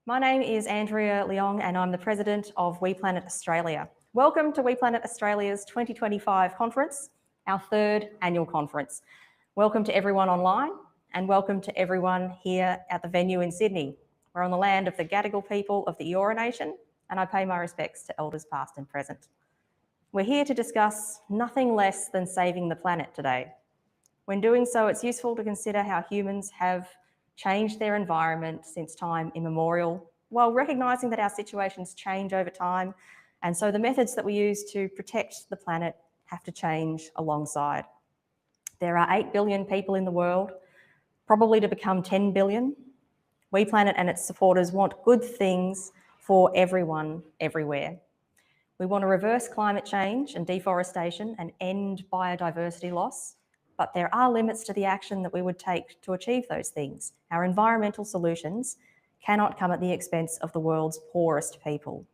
My name is Andrea Leong and I'm the President of WePlanet Australia. Welcome to WePlanet Australia's 2025 conference, our third annual conference. Welcome to everyone online and welcome to everyone here at the venue in Sydney. We're on the land of the Gadigal people of the Eora Nation and I pay my respects to elders past and present. We're here to discuss nothing less than saving the planet today. When doing so, it's useful to consider how humans have changed their environment since time immemorial, while recognising that our situations change over time, and so the methods that we use to protect the planet have to change alongside. There are 8 billion people in the world, probably to become 10 billion. WePlanet and its supporters want good things for everyone, everywhere. We want to reverse climate change and deforestation and end biodiversity loss. But there are limits to the action that we would take to achieve those things. Our environmental solutions cannot come at the expense of the world's poorest people.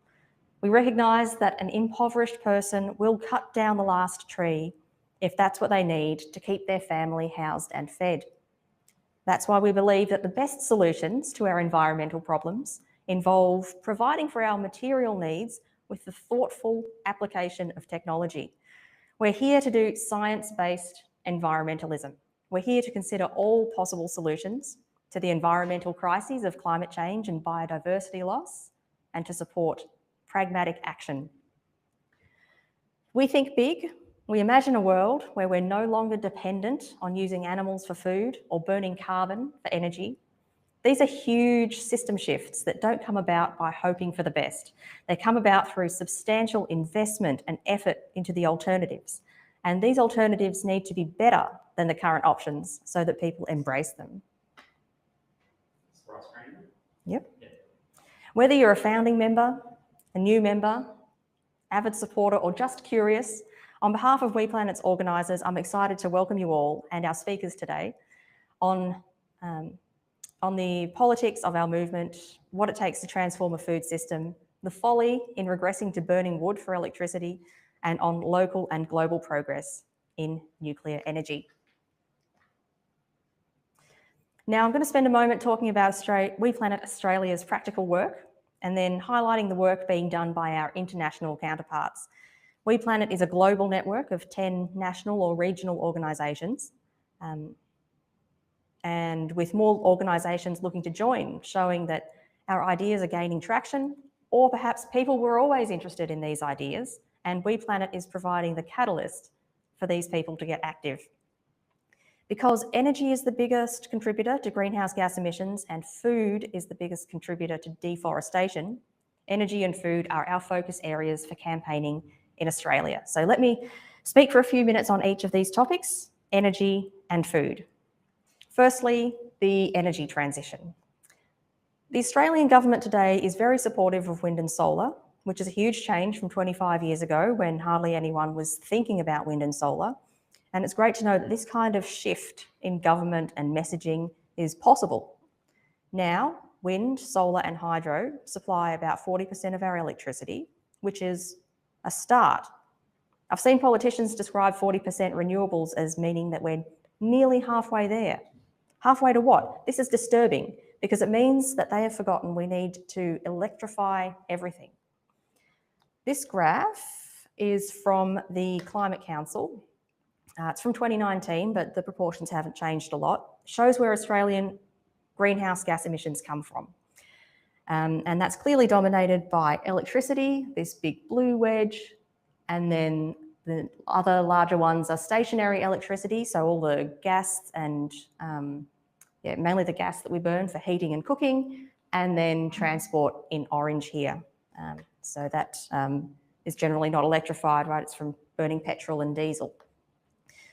We recognise that an impoverished person will cut down the last tree if that's what they need to keep their family housed and fed. That's why we believe that the best solutions to our environmental problems involve providing for our material needs with the thoughtful application of technology. We're here to do science-based environmentalism. We're here to consider all possible solutions to the environmental crises of climate change and biodiversity loss, and to support pragmatic action. We think big. We imagine a world where we're no longer dependent on using animals for food or burning carbon for energy. These are huge system shifts that don't come about by hoping for the best. They come about through substantial investment and effort into the alternatives. And these alternatives need to be better than the current options so that people embrace them. Yep. Whether you're a founding member, a new member, avid supporter, or just curious, on behalf of WePlanet's organisers, I'm excited to welcome you all and our speakers today on the politics of our movement, what it takes to transform a food system, the folly in regressing to burning wood for electricity, and on local and global progress in nuclear energy. Now, I'm going to spend a moment talking about WePlanet Australia's practical work and then highlighting the work being done by our international counterparts. WePlanet is a global network of 10 national or regional organisations, and with more organisations looking to join, showing that our ideas are gaining traction, or perhaps people were always interested in these ideas, and WePlanet is providing the catalyst for these people to get active. Because energy is the biggest contributor to greenhouse gas emissions and food is the biggest contributor to deforestation, energy and food are our focus areas for campaigning in Australia. So let me speak for a few minutes on each of these topics, energy and food. Firstly, the energy transition. The Australian government today is very supportive of wind and solar, which is a huge change from 25 years ago when hardly anyone was thinking about wind and solar. And it's great to know that this kind of shift in government and messaging is possible. Now, wind, solar and hydro supply about 40% of our electricity, which is a start. I've seen politicians describe 40% renewables as meaning that we're nearly halfway there. Halfway to what? This is disturbing because it means that they have forgotten we need to electrify everything. This graph is from the Climate Council. It's from 2019, but the proportions haven't changed a lot. It shows where Australian greenhouse gas emissions come from. And that's clearly dominated by electricity, this big blue wedge, and then the other larger ones are stationary electricity, so all the gas and mainly the gas that we burn for heating and cooking, and then transport in orange here. So that is generally not electrified, right? It's from burning petrol and diesel.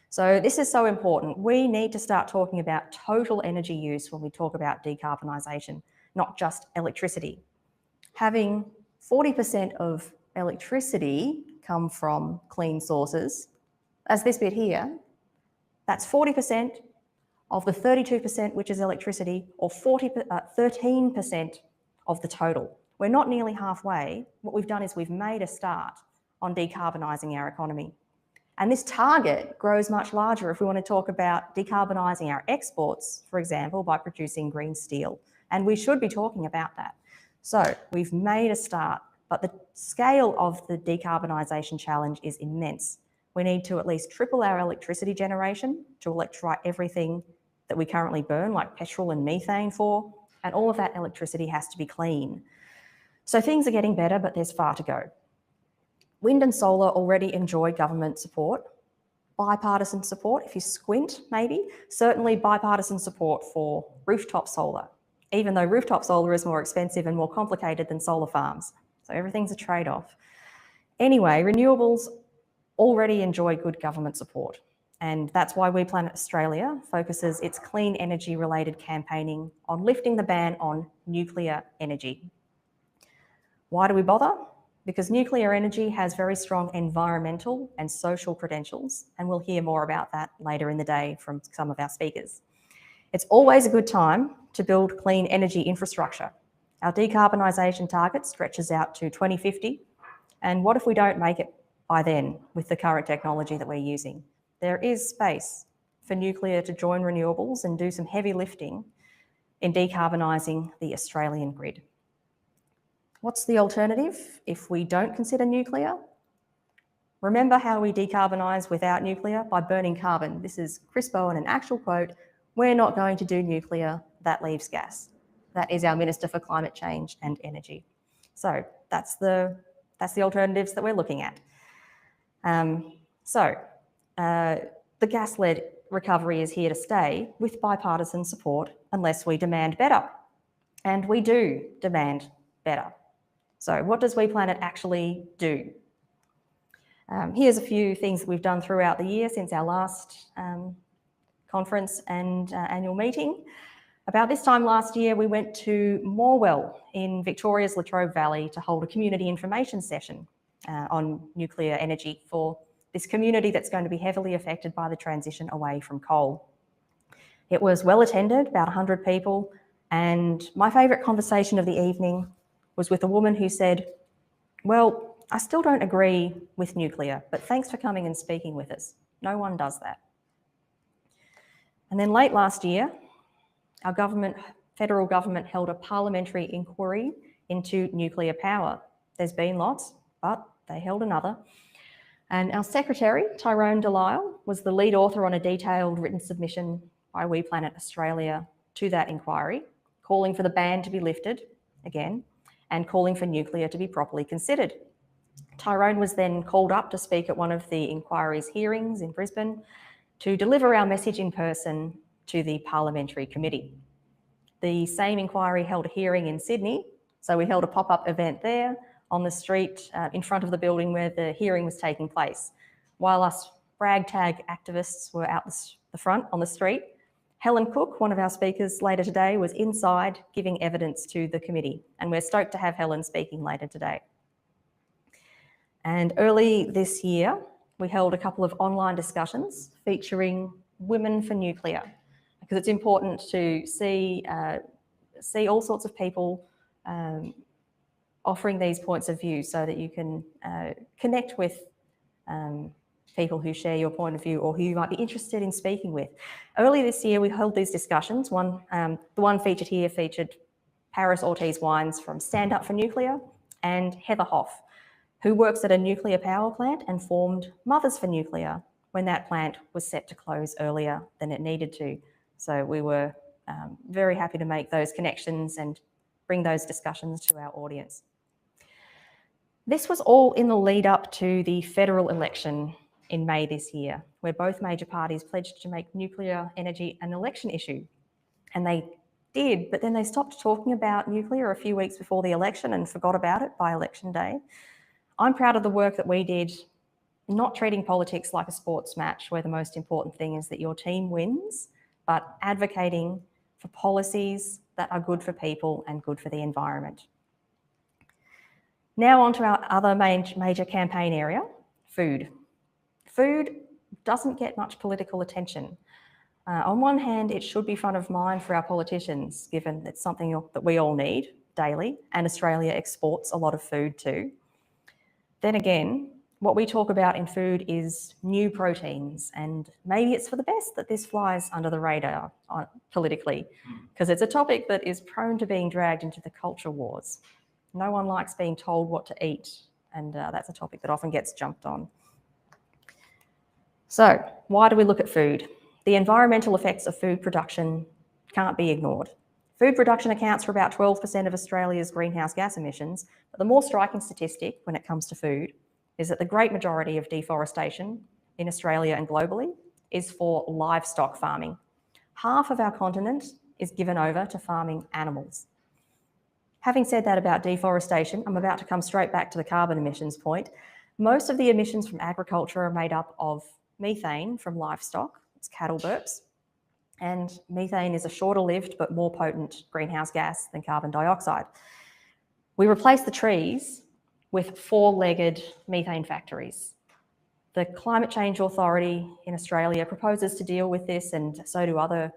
So this is so important. We need to start talking about total energy use when we talk about decarbonisation, not just electricity. Having 40% of electricity come from clean sources, as this bit here, that's 40% of the 32% which is electricity, or 13% of the total. We're not nearly halfway. What we've done is we've made a start on decarbonising our economy. And this target grows much larger if we want to talk about decarbonising our exports, for example, by producing green steel. And we should be talking about that. So we've made a start, but the scale of the decarbonisation challenge is immense. We need to at least triple our electricity generation to electrify everything that we currently burn, like petrol and methane for, and all of that electricity has to be clean. So things are getting better, but there's far to go. Wind and solar already enjoy government support, bipartisan support, if you squint maybe, certainly bipartisan support for rooftop solar, even though rooftop solar is more expensive and more complicated than solar farms. So everything's a trade-off. Anyway, renewables already enjoy good government support. And that's why WePlanet Australia focuses its clean energy related campaigning on lifting the ban on nuclear energy. Why do we bother? Because nuclear energy has very strong environmental and social credentials, and we'll hear more about that later in the day from some of our speakers. It's always a good time to build clean energy infrastructure. Our decarbonisation target stretches out to 2050, and what if we don't make it by then with the current technology that we're using? There is space for nuclear to join renewables and do some heavy lifting in decarbonising the Australian grid. What's the alternative if we don't consider nuclear? Remember how we decarbonise without nuclear? By burning carbon. This is Chris Bowen, an actual quote. We're not going to do nuclear, that leaves gas. That is our Minister for Climate Change and Energy. So that's the alternatives that we're looking at. The gas-led recovery is here to stay with bipartisan support unless we demand better. And we do demand better. So what does WePlanet actually do? Here's a few things that we've done throughout the year since our last conference and annual meeting. About this time last year, we went to Morwell in Victoria's Latrobe Valley to hold a community information session on nuclear energy for this community that's going to be heavily affected by the transition away from coal. It was well attended, about 100 people, and my favourite conversation of the evening was with a woman who said, well, I still don't agree with nuclear, but thanks for coming and speaking with us. No one does that. And then late last year, our federal government held a parliamentary inquiry into nuclear power. There's been lots, but they held another. And our secretary, Tyrone Delisle, was the lead author on a detailed written submission by WePlanet Australia to that inquiry, calling for the ban to be lifted again, and calling for nuclear to be properly considered. Tyrone was then called up to speak at one of the inquiry's hearings in Brisbane to deliver our message in person to the parliamentary committee. The same inquiry held a hearing in Sydney, so we held a pop-up event there on the street in front of the building where the hearing was taking place. While us ragtag activists were out the front on the street, Helen Cook, one of our speakers later today, was inside giving evidence to the committee, and we're stoked to have Helen speaking later today. And early this year, we held a couple of online discussions featuring Women for Nuclear, because it's important to see all sorts of people offering these points of view so that you can connect with people who share your point of view or who you might be interested in speaking with. Early this year, we held these discussions. The one featured here featured Paris Ortiz-Wines from Stand Up for Nuclear and Heather Hoff, who works at a nuclear power plant and formed Mothers for Nuclear when that plant was set to close earlier than it needed to. So we were very happy to make those connections and bring those discussions to our audience. This was all in the lead up to the federal election in May this year, where both major parties pledged to make nuclear energy an election issue. And they did, but then they stopped talking about nuclear a few weeks before the election and forgot about it by election day. I'm proud of the work that we did, not treating politics like a sports match where the most important thing is that your team wins, but advocating for policies that are good for people and good for the environment. Now on to our other major campaign area, food. Food doesn't get much political attention. On one hand, it should be front of mind for our politicians, given it's something that we all need daily, and Australia exports a lot of food too. Then again, what we talk about in food is new proteins, and maybe it's for the best that this flies under the radar politically, because it's a topic that is prone to being dragged into the culture wars. No one likes being told what to eat, and that's a topic that often gets jumped on. So, why do we look at food? The environmental effects of food production can't be ignored. Food production accounts for about 12% of Australia's greenhouse gas emissions, but the more striking statistic when it comes to food is that the great majority of deforestation in Australia and globally is for livestock farming. Half of our continent is given over to farming animals. Having said that about deforestation, I'm about to come straight back to the carbon emissions point. Most of the emissions from agriculture are made up of methane from livestock, it's cattle burps, and methane is a shorter lived but more potent greenhouse gas than carbon dioxide. We replace the trees with four-legged methane factories. The Climate Change Authority in Australia proposes to deal with this, and so do other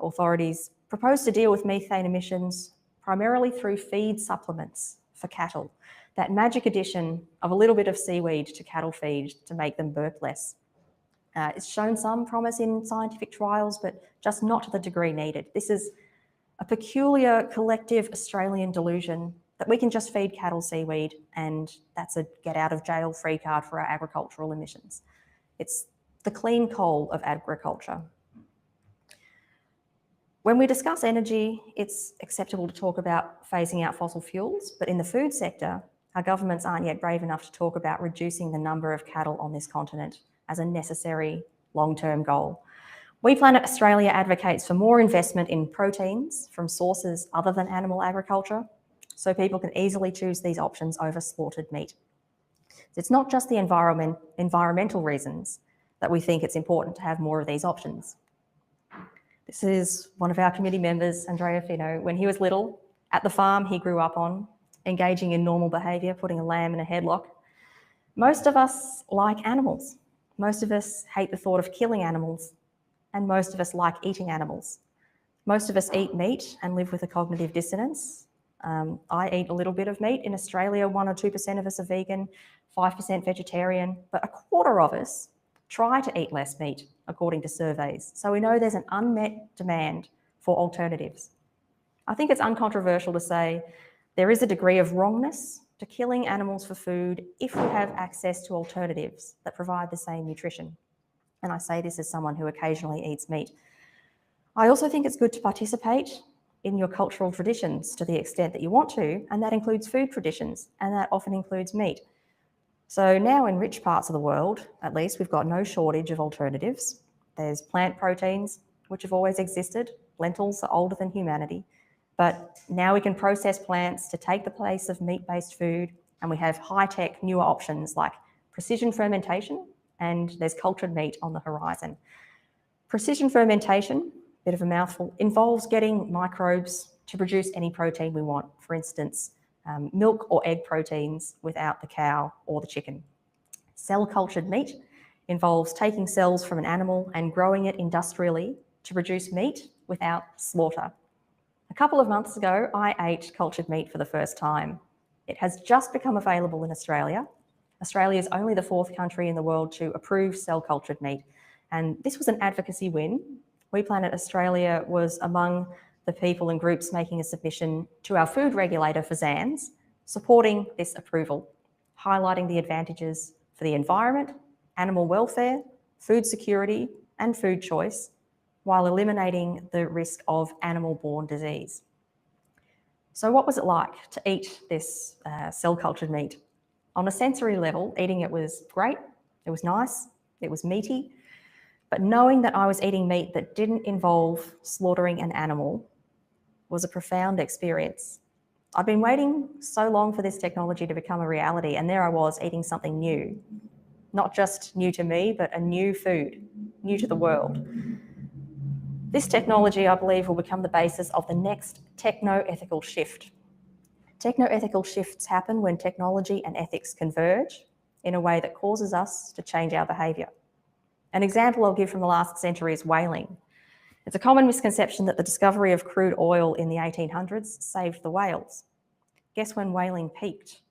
authorities, propose to deal with methane emissions primarily through feed supplements for cattle. That magic addition of a little bit of seaweed to cattle feed to make them burp less. It's shown some promise in scientific trials, but just not to the degree needed. This is a peculiar collective Australian delusion that we can just feed cattle seaweed and that's a get out of jail free card for our agricultural emissions. It's the clean coal of agriculture. When we discuss energy, it's acceptable to talk about phasing out fossil fuels, but in the food sector, our governments aren't yet brave enough to talk about reducing the number of cattle on this continent as a necessary long-term goal. WePlanet Australia advocates for more investment in proteins from sources other than animal agriculture, so people can easily choose these options over slaughtered meat. It's not just the environmental reasons that we think it's important to have more of these options. This is one of our committee members, Andrea Leong. When he was little, at the farm he grew up on, engaging in normal behaviour, putting a lamb in a headlock. Most of us like animals. Most of us hate the thought of killing animals, and most of us like eating animals. Most of us eat meat and live with a cognitive dissonance. I eat a little bit of meat. In Australia, 1 or 2% of us are vegan, 5% vegetarian, but a quarter of us try to eat less meat, according to surveys. So we know there's an unmet demand for alternatives. I think it's uncontroversial to say there is a degree of wrongness to killing animals for food if we have access to alternatives that provide the same nutrition. And I say this as someone who occasionally eats meat. I also think it's good to participate in your cultural traditions to the extent that you want to, and that includes food traditions, and that often includes meat. So now in rich parts of the world, at least, we've got no shortage of alternatives. There's plant proteins, which have always existed. Lentils are older than humanity. But now we can process plants to take the place of meat-based food, and we have high-tech, newer options like precision fermentation, and there's cultured meat on the horizon. Precision fermentation, bit of a mouthful, involves getting microbes to produce any protein we want. For instance, milk or egg proteins without the cow or the chicken. Cell-cultured meat involves taking cells from an animal and growing it industrially to produce meat without slaughter. A couple of months ago, I ate cultured meat for the first time. It has just become available in Australia. Australia is only the 4th country in the world to approve cell-cultured meat, and this was an advocacy win. WePlanet Australia was among the people and groups making a submission to our food regulator for ZANS, supporting this approval, highlighting the advantages for the environment, animal welfare, food security, and food choice, while eliminating the risk of animal-borne disease. So what was it like to eat this cell-cultured meat? On a sensory level, eating it was great, it was nice, it was meaty, but knowing that I was eating meat that didn't involve slaughtering an animal was a profound experience. I've been waiting so long for this technology to become a reality, and there I was eating something new. Not just new to me, but a new food, new to the world. This technology, I believe, will become the basis of the next techno-ethical shift. Techno-ethical shifts happen when technology and ethics converge in a way that causes us to change our behaviour. An example I'll give from the last century is whaling. It's a common misconception that the discovery of crude oil in the 1800s saved the whales. Guess when whaling peaked?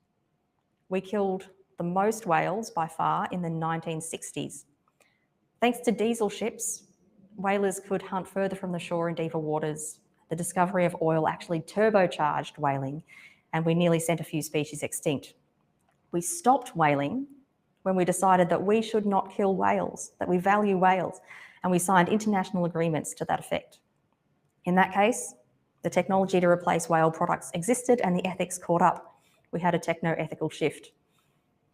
We killed the most whales by far in the 1960s. Thanks to diesel ships, whalers could hunt further from the shore in deeper waters. The discovery of oil actually turbocharged whaling, and we nearly sent a few species extinct. We stopped whaling when we decided that we should not kill whales, that we value whales, and we signed international agreements to that effect. In that case, the technology to replace whale products existed and the ethics caught up. We had a techno-ethical shift.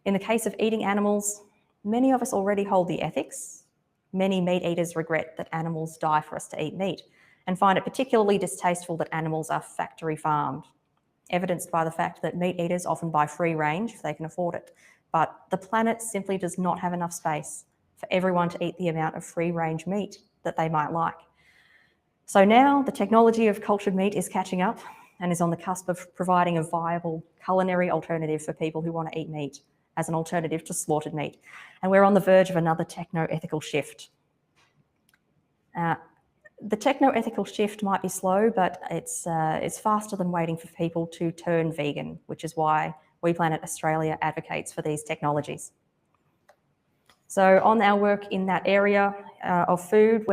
In the case of eating animals, many of us already hold the ethics. Many meat eaters regret that animals die for us to eat meat and find it particularly distasteful that animals are factory farmed, evidenced by the fact that meat eaters often buy free range if they can afford it. But the planet simply does not have enough space for everyone to eat the amount of free range meat that they might like. So now the technology of cultured meat is catching up and is on the cusp of providing a viable culinary alternative for people who want to eat meat as an alternative to slaughtered meat. And we're on the verge of another techno-ethical shift. The techno-ethical shift might be slow, but it's faster than waiting for people to turn vegan, which is why WePlanet Australia advocates for these technologies. So on our work in that area of food,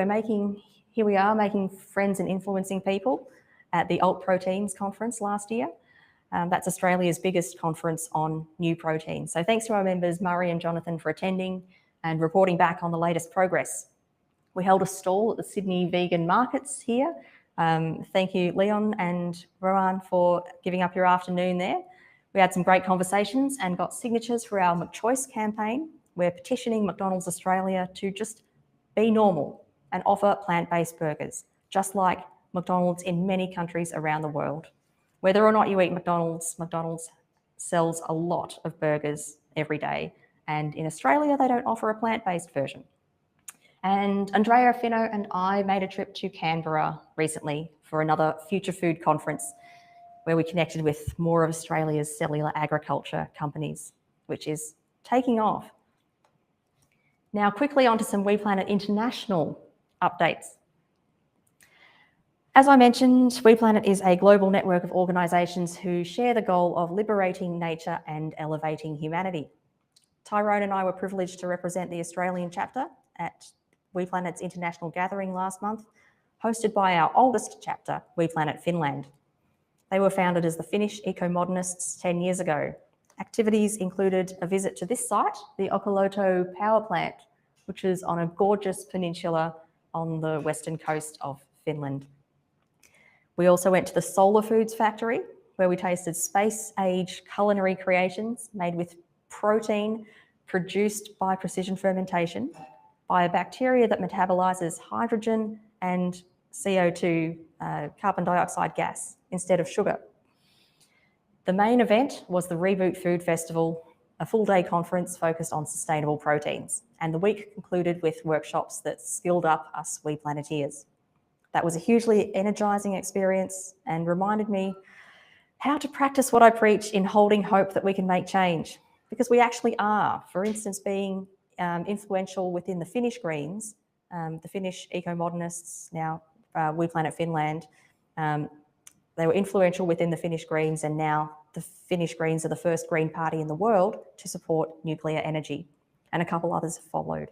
here we are making friends and influencing people at the Alt Proteins conference last year. That's Australia's biggest conference on new proteins. So thanks to our members, Murray and Jonathan, for attending and reporting back on the latest progress. We held a stall at the Sydney vegan markets here. Thank you, Leon and Rowan, for giving up your afternoon there. We had some great conversations and got signatures for our McChoice campaign. We're petitioning McDonald's Australia to just be normal and offer plant-based burgers, just like McDonald's in many countries around the world. Whether or not you eat McDonald's, McDonald's sells a lot of burgers every day. And in Australia, they don't offer a plant-based version. And Andrea, Finno and I made a trip to Canberra recently for another Future Food conference where we connected with more of Australia's cellular agriculture companies, which is taking off. Now, quickly onto some WePlanet International updates. As I mentioned, WePlanet is a global network of organisations who share the goal of liberating nature and elevating humanity. Tyrone and I were privileged to represent the Australian chapter at WePlanet's international gathering last month, hosted by our oldest chapter, WePlanet Finland. They were founded as the Finnish ecomodernists 10 years ago. Activities included a visit to this site, the Olkiluoto power plant, which is on a gorgeous peninsula on the western coast of Finland. We also went to the Solar Foods factory, where we tasted space-age culinary creations made with protein produced by precision fermentation by a bacteria that metabolises hydrogen and CO2, carbon dioxide gas, instead of sugar. The main event was the Reboot Food Festival, a full-day conference focused on sustainable proteins, and the week concluded with workshops that skilled up us WePlaneteers. That was a hugely energising experience and reminded me how to practice what I preach in holding hope that we can make change, because we actually are. For instance, being influential within the Finnish Greens, the Finnish eco-modernists, now WePlanet Finland, they were influential within the Finnish Greens, and now the Finnish Greens are the first Green Party in the world to support nuclear energy, and a couple others have followed.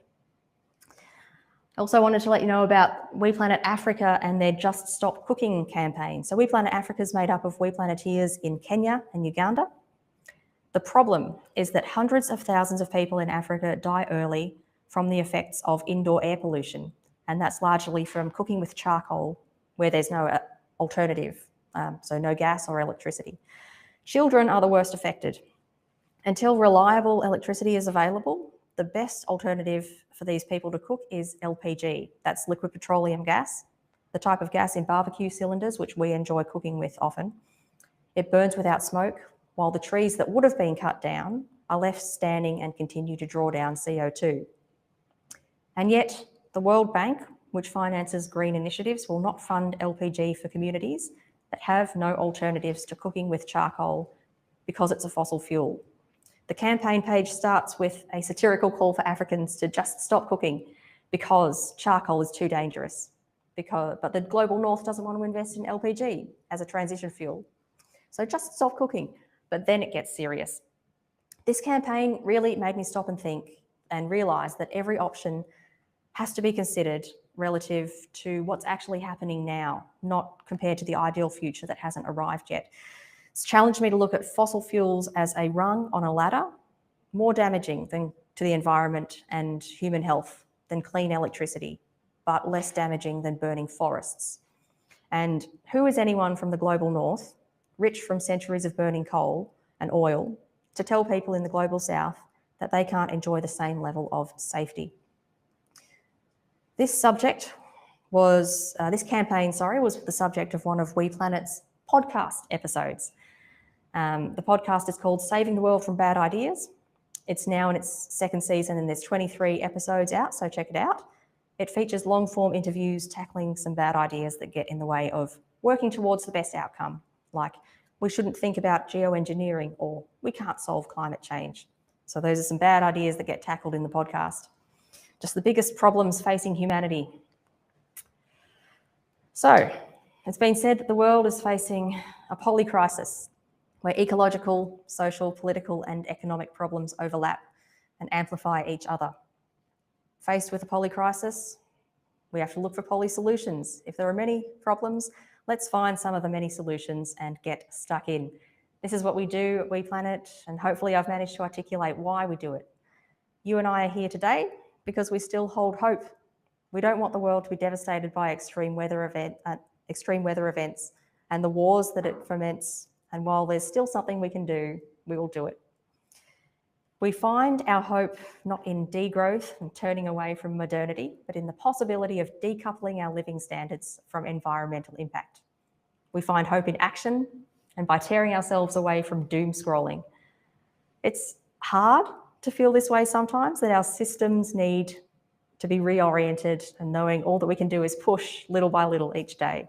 I also wanted to let you know about WePlanet Africa and their Just Stop Cooking campaign. So WePlanet Africa is made up of WePlaneteers in Kenya and Uganda. The problem is that hundreds of thousands of people in Africa die early from the effects of indoor air pollution, and that's largely from cooking with charcoal where there's no alternative, so no gas or electricity. Children are the worst affected. Until reliable electricity is available, the best alternative for these people to cook is LPG. That's liquid petroleum gas, the type of gas in barbecue cylinders, which we enjoy cooking with often. It burns without smoke, while the trees that would have been cut down are left standing and continue to draw down CO2. And yet, the World Bank, which finances green initiatives, will not fund LPG for communities that have no alternatives to cooking with charcoal because it's a fossil fuel. The campaign page starts with a satirical call for Africans to just stop cooking because charcoal is too dangerous. But the global north doesn't want to invest in LPG as a transition fuel. So just stop cooking. But then it gets serious. This campaign really made me stop and think and realise that every option has to be considered relative to what's actually happening now, not compared to the ideal future that hasn't arrived yet. It's challenged me to look at fossil fuels as a rung on a ladder, more damaging to the environment and human health than clean electricity, but less damaging than burning forests. And who is anyone from the global north, rich from centuries of burning coal and oil, to tell people in the global south that they can't enjoy the same level of safety? This campaign was the subject of one of WePlanet's podcast episodes. The podcast is called Saving the World from Bad Ideas. It's now in its second season and there's 23 episodes out, so check it out. It features long-form interviews tackling some bad ideas that get in the way of working towards the best outcome, like we shouldn't think about geoengineering or we can't solve climate change. So those are some bad ideas that get tackled in the podcast. Just the biggest problems facing humanity. So it's been said that the world is facing a polycrisis where ecological, social, political and economic problems overlap and amplify each other. Faced with a polycrisis, we have to look for poly-solutions. If there are many problems, let's find some of the many solutions and get stuck in. This is what we do at WePlanet, and hopefully I've managed to articulate why we do it. You and I are here today because we still hold hope. We don't want the world to be devastated by extreme weather events and the wars that it foments. And while there's still something we can do, we will do it. We find our hope not in degrowth and turning away from modernity, but in the possibility of decoupling our living standards from environmental impact. We find hope in action and by tearing ourselves away from doom scrolling. It's hard to feel this way sometimes, that our systems need to be reoriented and knowing all that we can do is push little by little each day.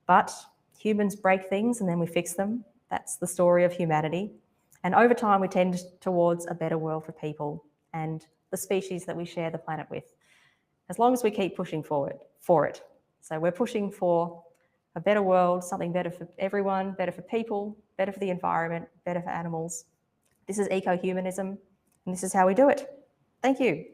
But humans break things and then we fix them. That's the story of humanity. And over time, we tend towards a better world for people and the species that we share the planet with, as long as we keep pushing for it. So we're pushing for a better world, something better for everyone, better for people, better for the environment, better for animals. This is ecohumanism, and this is how we do it. Thank you.